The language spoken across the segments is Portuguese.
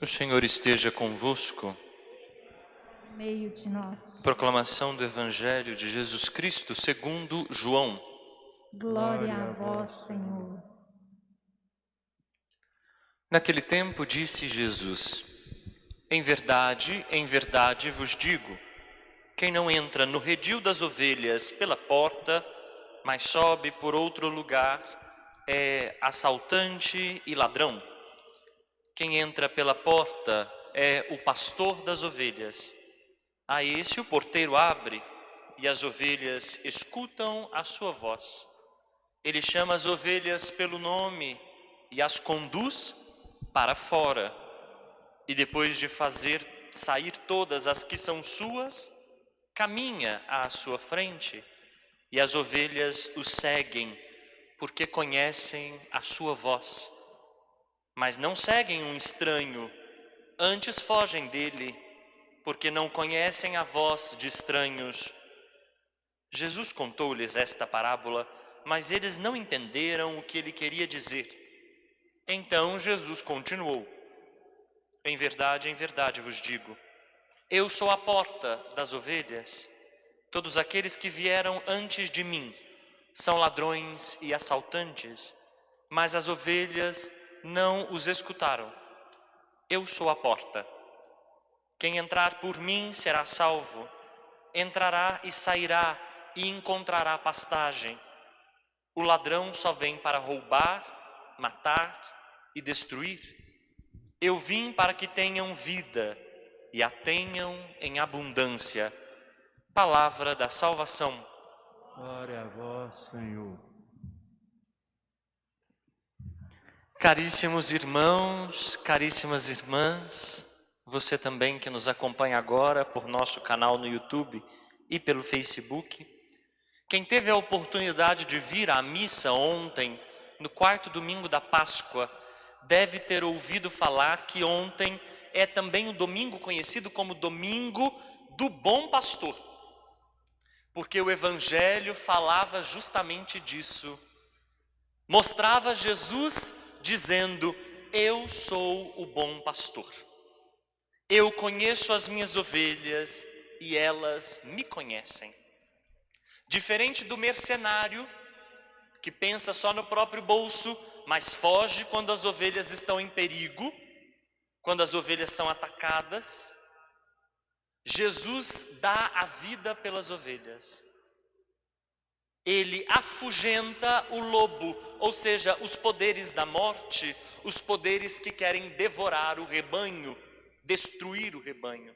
O Senhor esteja convosco. No meio de nós. Proclamação do Evangelho de Jesus Cristo segundo João. Glória a vós, Senhor. Naquele tempo disse Jesus: em verdade vos digo, quem não entra no redil das ovelhas pela porta, mas sobe por outro lugar, é assaltante e ladrão. Quem entra pela porta é o pastor das ovelhas. A esse o porteiro abre, e as ovelhas escutam a sua voz. Ele chama as ovelhas pelo nome e as conduz para fora. E depois de fazer sair todas as que são suas, caminha à sua frente, e as ovelhas o seguem, porque conhecem a sua voz. Mas não seguem um estranho, antes fogem dele, porque não conhecem a voz de estranhos. Jesus contou-lhes esta parábola, mas eles não entenderam o que ele queria dizer. Então Jesus continuou: em verdade vos digo, eu sou a porta das ovelhas. Todos aqueles que vieram antes de mim são ladrões e assaltantes, mas as ovelhas não os escutaram. Eu sou a porta. Quem entrar por mim será salvo. Entrará e sairá e encontrará pastagem. O ladrão só vem para roubar, matar e destruir. Eu vim para que tenham vida e a tenham em abundância. Palavra da salvação. Glória a vós, Senhor. Caríssimos irmãos, caríssimas irmãs, você também que nos acompanha agora por nosso canal no YouTube e pelo Facebook, quem teve a oportunidade de vir à missa ontem, no quarto domingo da Páscoa, deve ter ouvido falar que ontem é também o domingo conhecido como Domingo do Bom Pastor, porque o Evangelho falava justamente disso. Mostrava Jesus dizendo: eu sou o bom pastor. Eu conheço as minhas ovelhas e elas me conhecem. Diferente do mercenário, que pensa só no próprio bolso, mas foge quando as ovelhas estão em perigo, quando as ovelhas são atacadas, Jesus dá a vida pelas ovelhas. Ele afugenta o lobo, ou seja, os poderes da morte, os poderes que querem devorar o rebanho, destruir o rebanho.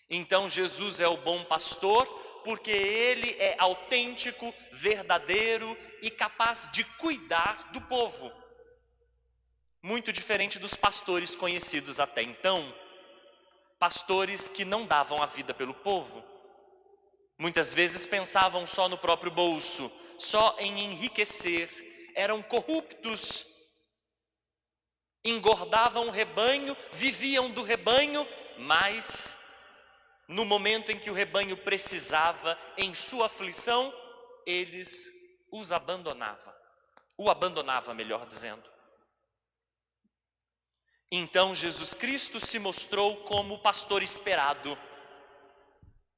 Então Jesus é o bom pastor, porque ele é autêntico, verdadeiro e capaz de cuidar do povo. Muito diferente dos pastores conhecidos até então, pastores que não davam a vida pelo povo. Muitas vezes pensavam só no próprio bolso, só em enriquecer, eram corruptos, engordavam o rebanho, viviam do rebanho, mas no momento em que o rebanho precisava, em sua aflição, eles o abandonava, melhor dizendo. Então Jesus Cristo se mostrou como o pastor esperado,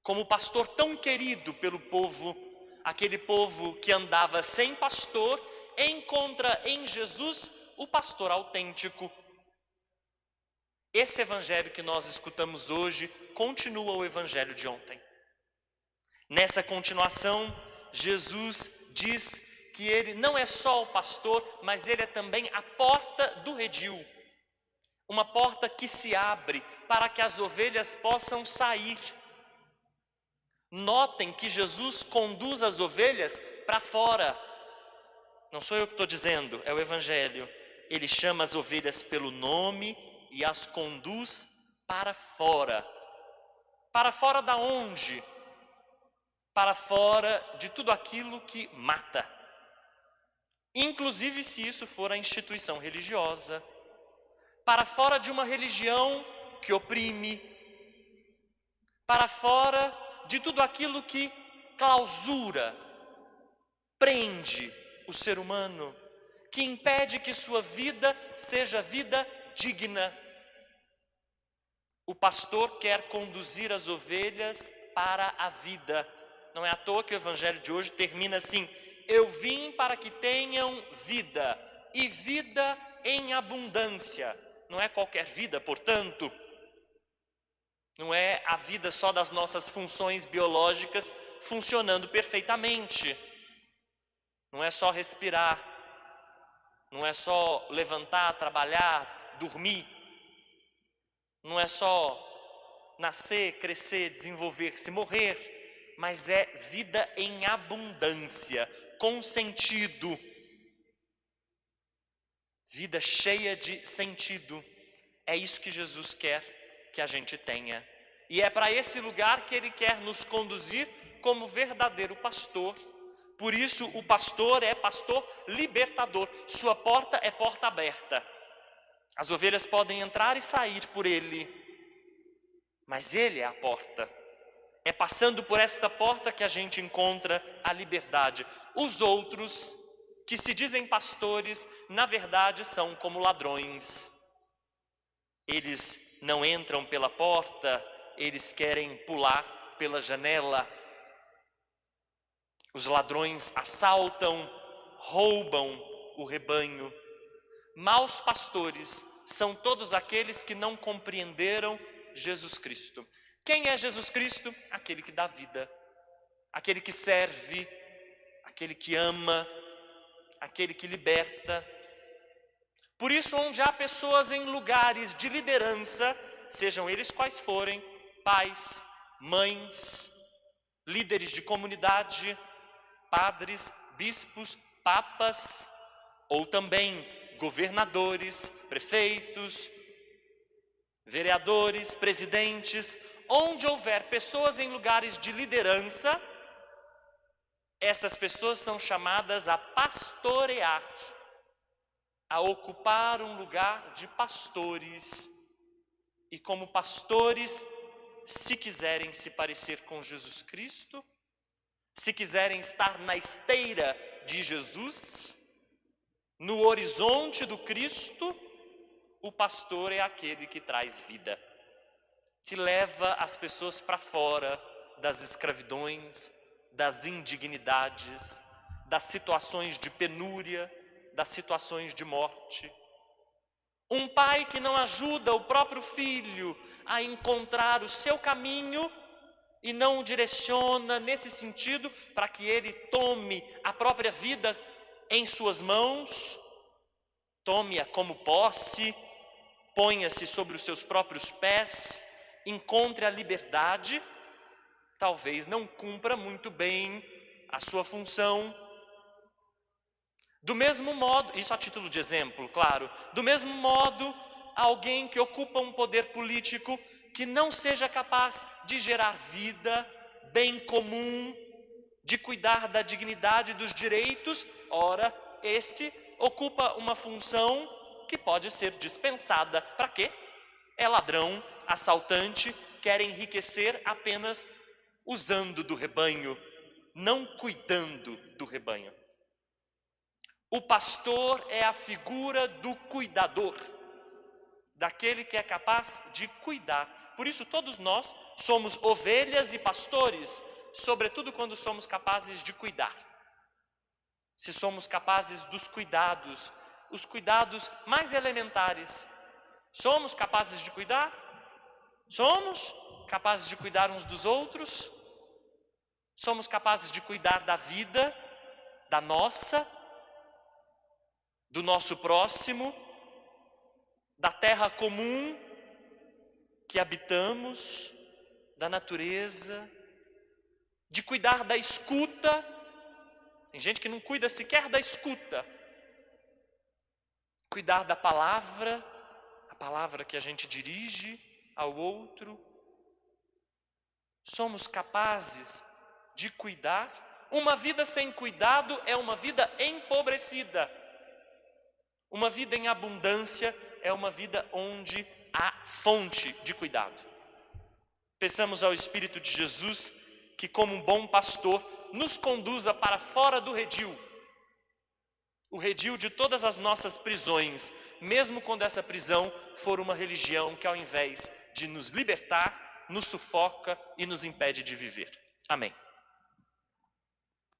como pastor tão querido pelo povo, aquele povo que andava sem pastor, encontra em Jesus o pastor autêntico. Esse evangelho que nós escutamos hoje continua o evangelho de ontem. Nessa continuação, Jesus diz que ele não é só o pastor, mas ele é também a porta do redil. Uma porta que se abre para que as ovelhas possam sair. Notem que Jesus conduz as ovelhas para fora. Não sou eu que estou dizendo, é o Evangelho. Ele chama as ovelhas pelo nome e as conduz para fora. Para fora da onde? Para fora de tudo aquilo que mata. Inclusive se isso for a instituição religiosa. Para fora de uma religião que oprime. Para fora de tudo aquilo que clausura, prende o ser humano, que impede que sua vida seja vida digna. O pastor quer conduzir as ovelhas para a vida. Não é à toa que o evangelho de hoje termina assim: eu vim para que tenham vida, e vida em abundância. Não é qualquer vida, portanto. Não é a vida só das nossas funções biológicas funcionando perfeitamente. Não é só respirar. Não é só levantar, trabalhar, dormir. Não é só nascer, crescer, desenvolver-se, morrer. Mas é vida em abundância, com sentido. Vida cheia de sentido. É isso que Jesus quer que a gente tenha. E é para esse lugar que Ele quer nos conduzir como verdadeiro pastor. Por isso o pastor é pastor libertador. Sua porta é porta aberta. As ovelhas podem entrar e sair por Ele, mas Ele é a porta. É passando por esta porta que a gente encontra a liberdade. Os outros, que se dizem pastores, na verdade são como ladrões. Eles não entram pela porta, eles querem pular pela janela. Os ladrões assaltam, roubam o rebanho. Maus pastores são todos aqueles que não compreenderam Jesus Cristo. Quem é Jesus Cristo? Aquele que dá vida, aquele que serve, aquele que ama, aquele que liberta. Por isso, onde há pessoas em lugares de liderança, sejam eles quais forem, pais, mães, líderes de comunidade, padres, bispos, papas, ou também governadores, prefeitos, vereadores, presidentes, onde houver pessoas em lugares de liderança, essas pessoas são chamadas a pastorear, a ocupar um lugar de pastores. E como pastores, se quiserem se parecer com Jesus Cristo, se quiserem estar na esteira de Jesus, no horizonte do Cristo, o pastor é aquele que traz vida, que leva as pessoas para fora das escravidões, das indignidades, das situações de penúria, das situações de morte. Um pai que não ajuda o próprio filho a encontrar o seu caminho e não o direciona nesse sentido para que ele tome a própria vida em suas mãos, tome-a como posse, ponha-se sobre os seus próprios pés, encontre a liberdade, talvez não cumpra muito bem a sua função. Do mesmo modo, isso a título de exemplo, claro, do mesmo modo, alguém que ocupa um poder político que não seja capaz de gerar vida, bem comum, de cuidar da dignidade dos direitos, ora, este ocupa uma função que pode ser dispensada. Para quê? É ladrão, assaltante, quer enriquecer apenas usando do rebanho, não cuidando do rebanho. O pastor é a figura do cuidador, daquele que é capaz de cuidar. Por isso todos nós somos ovelhas e pastores, sobretudo quando somos capazes de cuidar. Se somos capazes dos cuidados, os cuidados mais elementares. Somos capazes de cuidar? Somos capazes de cuidar uns dos outros? Somos capazes de cuidar da vida, da nossa, do nosso próximo, da terra comum que habitamos, da natureza, de cuidar da escuta. Tem gente que não cuida sequer da escuta. Cuidar da palavra, a palavra que a gente dirige ao outro. Somos capazes de cuidar. Uma vida sem cuidado é uma vida empobrecida. Uma vida em abundância é uma vida onde há fonte de cuidado. Peçamos ao Espírito de Jesus que, como um bom pastor, nos conduza para fora do redil, o redil de todas as nossas prisões, mesmo quando essa prisão for uma religião que, ao invés de nos libertar, nos sufoca e nos impede de viver. Amém.